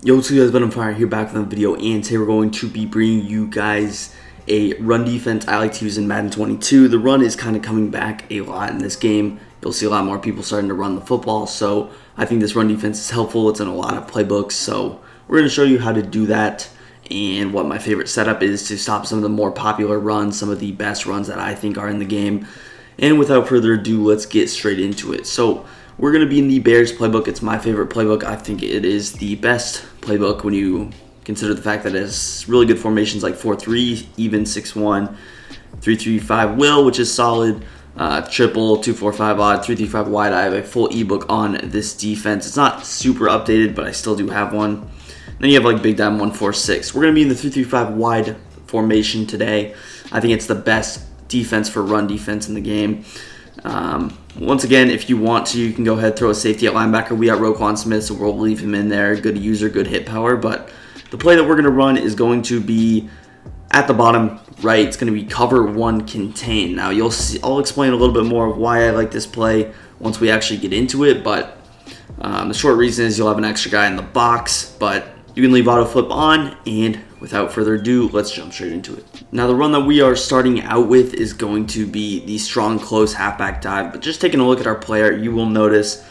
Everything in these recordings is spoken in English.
Yo, what's good guys, but I'm Fire here back with another video, and today we're going to be bringing you guys a run defense I like to use in Madden 22. The run is kind of coming back a lot in this game. You'll see a lot more people starting to run the football, so I think this run defense is helpful. It's in a lot of playbooks, so we're going to show you how to do that and what my favorite setup is to stop some of the more popular runs, some of the best runs that I think are in the game. And without further ado, let's get straight into it. So we're going to be in the Bears playbook. It's my favorite playbook. I think it is the best playbook when you consider the fact that it has really good formations like 4-3, even 6-1, 3-3-5 will, which is solid, triple, 2-4-5 odd, 3-3-5 wide. I have a full ebook on this defense. It's not super updated, but I still do have one. Then you have like Big Dime 1-4-6. We're going to be in the 3-3-5 wide formation today. I think it's the best defense for run defense in the game. Once again, if you want to, you can go ahead and throw a safety at linebacker. We got Roquan Smith, so we'll leave him in there. Good user, good hit power. But the play that we're going to run is going to be at the bottom right. It's going to be cover one contain. Now, you'll see, I'll explain a little bit more of why I like this play once we actually get into it. But the short reason is you'll have an extra guy in the box, but you can leave auto flip on, and without further ado, let's jump straight into it. Now, the run that we are starting out with is going to be the strong close halfback dive, but just taking a look at our player, you will notice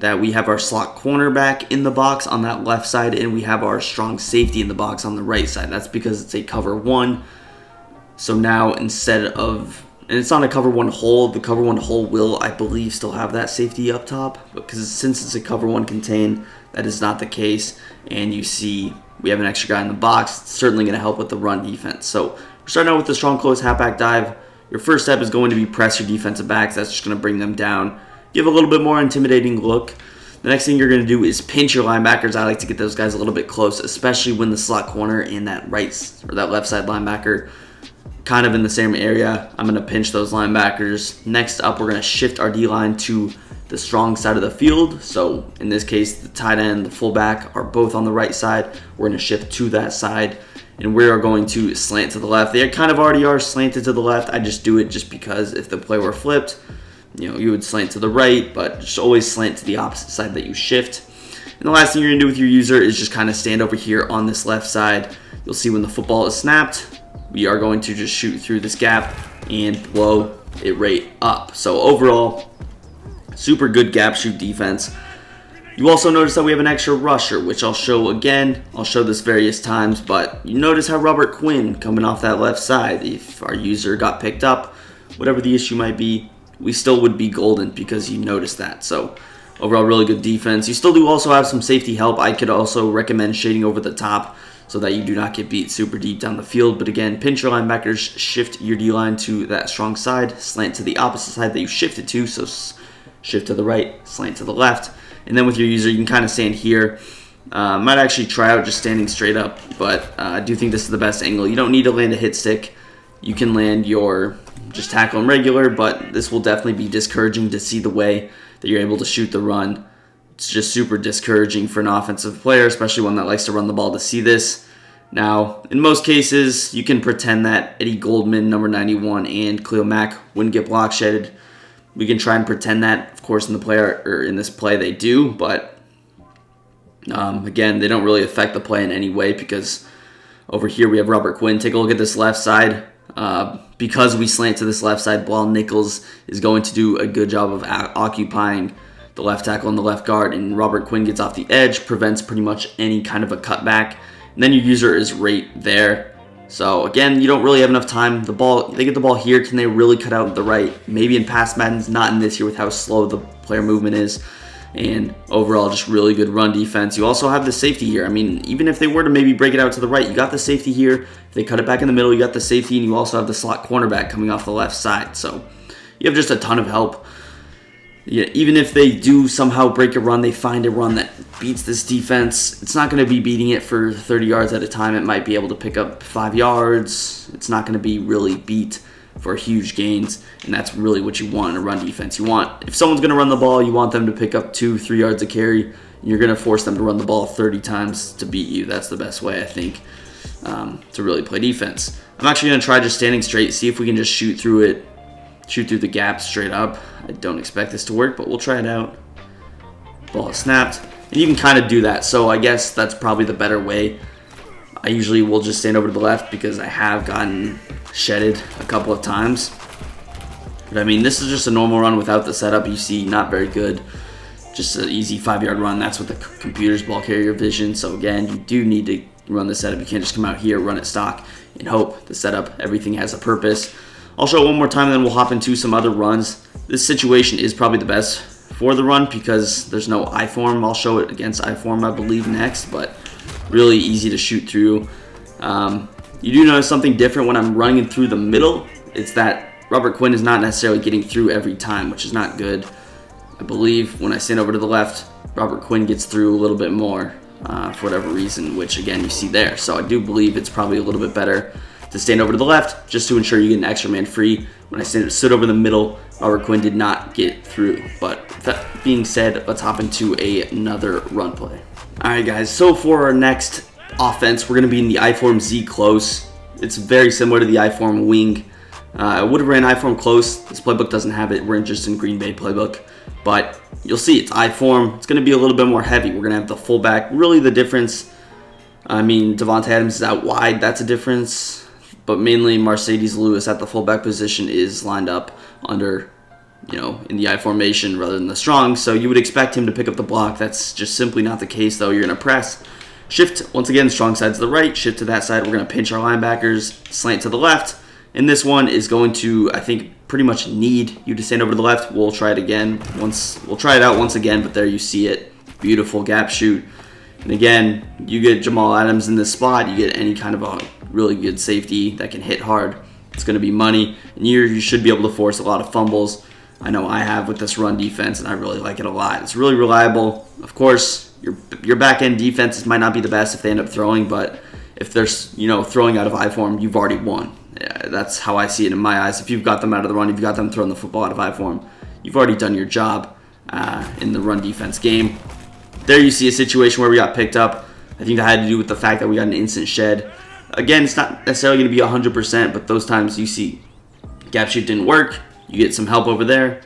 that we have our slot cornerback in the box on that left side, and we have our strong safety in the box on the right side. That's because it's a cover one. So now instead of, and it's not a cover one hole, the cover one hole will, I believe, still have that safety up top, because since it's a cover one contain, that is not the case. And you see we have an extra guy in the box. It's certainly going to help with the run defense. So we're starting out with the strong close halfback dive. Your first step is going to be press your defensive backs. That's just going to bring them down. Give a little bit more intimidating look. The next thing you're going to do is pinch your linebackers. I like to get those guys a little bit close, especially when the slot corner and that right or that left side linebacker kind of in the same area. I'm going to pinch those linebackers. Next up, we're going to shift our D-line to the strong side of the field. So in this case, the tight end, the fullback are both on the right side. We're going to shift to that side, and we are going to slant to the left. They kind of already are slanted to the left. I just do it just because if the play were flipped, you would slant to the right, but just always slant to the opposite side that you shift. And the last thing you're going to do with your user is just kind of stand over here on this left side. You'll see when the football is snapped, we are going to just shoot through this gap and blow it right up. So overall, super good gap shoot defense. You also notice that we have an extra rusher, which I'll show again. I'll show this various times, but you notice how Robert Quinn coming off that left side, if our user got picked up, whatever the issue might be, we still would be golden because you noticed that. So overall, really good defense. You still do also have some safety help. I could also recommend shading over the top so that you do not get beat super deep down the field. But again, pinch your linebackers, shift your D-line to that strong side, slant to the opposite side that you shifted to, so shift to the right, slant to the left. And then with your user, you can kind of stand here. Might actually try out just standing straight up, but I do think this is the best angle. You don't need to land a hit stick. You can land your just tackle and regular, but this will definitely be discouraging to see the way that you're able to shoot the run. It's just super discouraging for an offensive player, especially one that likes to run the ball, to see this. Now, in most cases, you can pretend that Eddie Goldman, number 91, and Khalil Mack wouldn't get block shedded. We can try and pretend that, of course, in this play they do, but again, they don't really affect the play in any way because over here we have Robert Quinn. Take a look at this left side. Because we slant to this left side, Blal Nichols is going to do a good job of occupying the left tackle and the left guard, and Robert Quinn gets off the edge, prevents pretty much any kind of a cutback, and then your user is right there. So again, you don't really have enough time. They get the ball here. Can they really cut out the right? Maybe in past Maddens, not in this year with how slow the player movement is. And overall, just really good run defense. You also have the safety here. I mean, even if they were to maybe break it out to the right, you got the safety here. If they cut it back in the middle, you got the safety, and you also have the slot cornerback coming off the left side. So you have just a ton of help. Yeah, even if they do somehow break a run, they find a run that beats this defense, it's not going to be beating it for 30 yards at a time. It might be able to pick up 5 yards. It's not going to be really beat for huge gains, and that's really what you want in a run defense. You want, if someone's going to run the ball, you want them to pick up 2-3 yards a carry, and you're going to force them to run the ball 30 times to beat you. That's the best way, I think, to really play defense. I'm actually going to try just standing straight, see if we can just shoot through the gap straight up. I don't expect this to work, but we'll try it out. Ball is snapped. And you can kind of do that. So I guess that's probably the better way. I usually will just stand over to the left because I have gotten shedded a couple of times. But I mean, this is just a normal run without the setup. You see, not very good. Just an easy 5-yard run. That's what the computer's ball carrier vision. So again, you do need to run the setup. You can't just come out here, run it stock, and hope the setup, everything has a purpose. I'll show it one more time, and then we'll hop into some other runs. This situation is probably the best for the run because there's no I-form. I'll show it against I-form, I believe, next, but really easy to shoot through. You do notice something different when I'm running through the middle. It's that Robert Quinn is not necessarily getting through every time, which is not good. I believe when I stand over to the left, Robert Quinn gets through a little bit more for whatever reason, which again you see there. So I do believe it's probably a little bit better to stand over to the left just to ensure you get an extra man free. When I stood over the middle, Robert Quinn did not get through. But with that being said, let's hop into another run play. All right, guys, so for our next offense, we're going to be in the I-form Z close. It's very similar to the I-form wing. I would have ran I-form close. This playbook doesn't have it. We're just in Green Bay playbook. But you'll see it's I-form. It's going to be a little bit more heavy. We're going to have the fullback. Really the difference, I mean, Devontae Adams is out wide. That's a difference. But mainly Mercedes Lewis at the fullback position is lined up under, in the I formation rather than the strong. So you would expect him to pick up the block. That's just simply not the case, though. You're going to press. Shift, once again, strong side to the right. Shift to that side. We're going to pinch our linebackers. Slant to the left. And this one is going to, I think, pretty much need you to stand over to the left. We'll try it again. We'll try it out once again, but there you see it. Beautiful gap shoot. And again, you get Jamal Adams in this spot. You get any kind of a really good safety that can hit hard. It's going to be money. And you should be able to force a lot of fumbles. I know I have with this run defense, and I really like it a lot. It's really reliable. Of course, your back-end defenses might not be the best if they end up throwing, but if they're throwing out of I-form, you've already won. Yeah, that's how I see it in my eyes. If you've got them out of the run, if you've got them throwing the football out of I-form, you've already done your job in the run defense game. There you see a situation where we got picked up. I think that had to do with the fact that we got an instant shed. Again, it's not necessarily going to be 100%, but those times you see gap shoot didn't work. You get some help over there.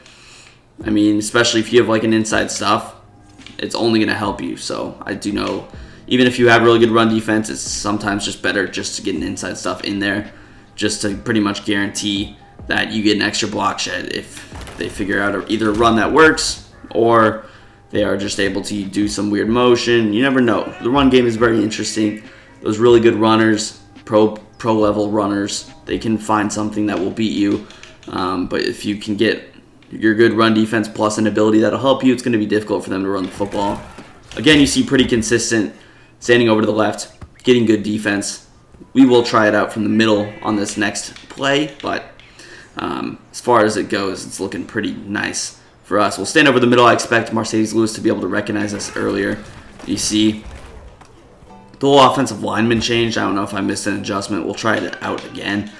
I mean, especially if you have like an inside stuff, it's only going to help you. So I do know, even if you have really good run defense, it's sometimes just better just to get an inside stuff in there, just to pretty much guarantee that you get an extra block shed if they figure out either a run that works or they are just able to do some weird motion. You never know. The run game is very interesting. Those really good runners, pro level runners, they can find something that will beat you. But if you can get your good run defense plus an ability that'll help you, it's going to be difficult for them to run the football. Again, you see pretty consistent standing over to the left, getting good defense. We will try it out from the middle on this next play, but as far as it goes, it's looking pretty nice for us. We'll stand over the middle. I expect Mercedes Lewis to be able to recognize us earlier. You see the whole offensive lineman changed. I don't know if I missed an adjustment. We'll try it out again.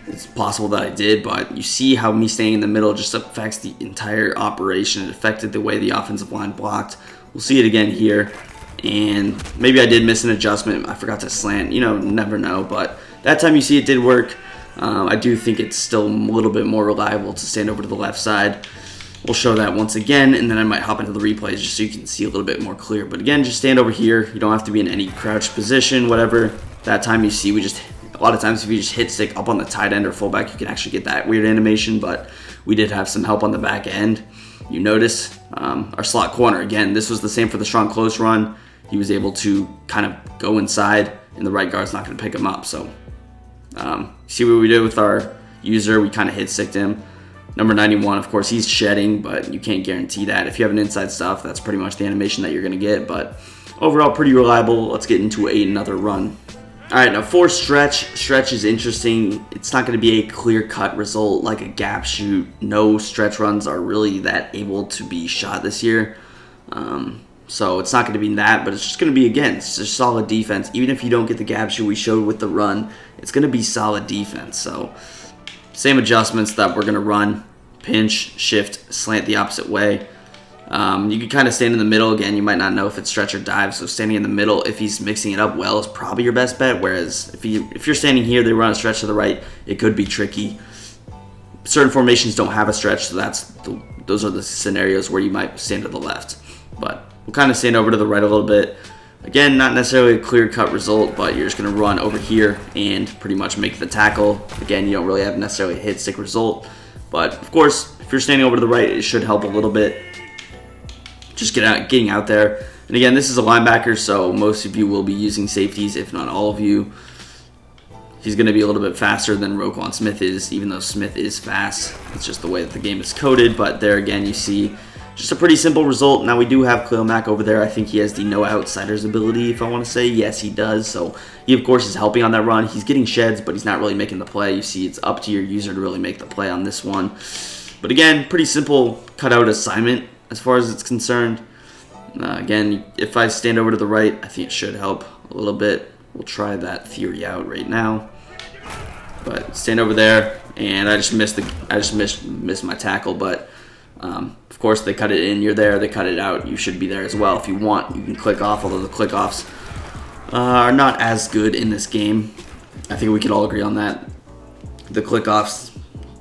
It's possible that I did, but you see how me staying in the middle just affects the entire operation. It affected the way the offensive line blocked. We'll see it again here. And maybe I did miss an adjustment. I forgot to slant. Never know. But that time you see it did work. I do think it's still a little bit more reliable to stand over to the left side. We'll show that once again, and then I might hop into the replays just so you can see a little bit more clear. But again, just stand over here. You don't have to be in any crouched position, whatever. That time you see, a lot of times if you just hit stick up on the tight end or fullback, you can actually get that weird animation, but we did have some help on the back end. You notice our slot corner, again, this was the same for the strong close run. He was able to kind of go inside, and the right guard's not going to pick him up. So see what we did with our user? We kind of hit sticked him. Number 91, of course, he's shedding, but you can't guarantee that. If you have an inside stuff, that's pretty much the animation that you're going to get. But overall, pretty reliable. Let's get into another run. All right, now for stretch. Stretch is interesting. It's not going to be a clear-cut result like a gap shoot. No stretch runs are really that able to be shot this year. So it's not going to be that, but it's just going to be, again, it's just solid defense. Even if you don't get the gap shoot we showed with the run, it's going to be solid defense. So same adjustments that we're going to run. Pinch, shift, slant the opposite way. You can kind of stand in the middle. Again, you might not know if it's stretch or dive, so standing in the middle, if he's mixing it up well, is probably your best bet. Whereas if you're standing here, they run a stretch to the right, it could be tricky. Certain formations don't have a stretch, so those are the scenarios where you might stand to the left. But we'll kind of stand over to the right a little bit. Again, not necessarily a clear-cut result, but you're just going to run over here and pretty much make the tackle. Again, you don't really have necessarily a hit-stick result, but of course, if you're standing over to the right, it should help a little bit. Just getting out there. And again, this is a linebacker, so most of you will be using safeties, if not all of you. He's going to be a little bit faster than Roquan Smith is, even though Smith is fast. It's just the way that the game is coded, but there again, you see just a pretty simple result. Now we do have Khalil Mack over there. I think he has the no outsiders ability, if I want to say. Yes, he does. So he, of course, is helping on that run. He's getting sheds, but he's not really making the play. You see, it's up to your user to really make the play on this one. But again, pretty simple cutout assignment as far as it's concerned. Again, if I stand over to the right, I think it should help a little bit. We'll try that theory out right now. But stand over there, and I just missed my tackle, but of course, they cut it in, you're there, they cut it out, you should be there as well. If you want, you can click off, although the click offs are not as good in this game. I think we can all agree on that. The click offs,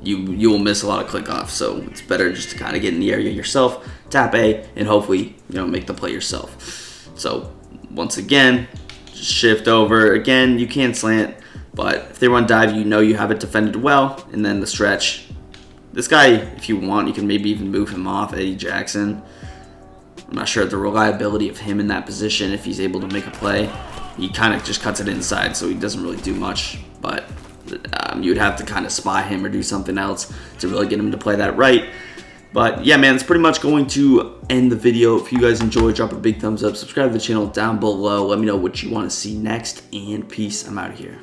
you will miss a lot of click offs, so it's better just to kind of get in the area yourself, tap A, and hopefully, make the play yourself. So, once again, just shift over. Again, you can slant, but if they run dive, you have it defended well, and then the stretch. This guy, if you want, you can maybe even move him off, Eddie Jackson. I'm not sure the reliability of him in that position, if he's able to make a play. He kind of just cuts it inside, so he doesn't really do much. But you would have to kind of spy him or do something else to really get him to play that right. But yeah, man, it's pretty much going to end the video. If you guys enjoyed, drop a big thumbs up. Subscribe to the channel down below. Let me know what you want to see next. And peace. I'm out of here.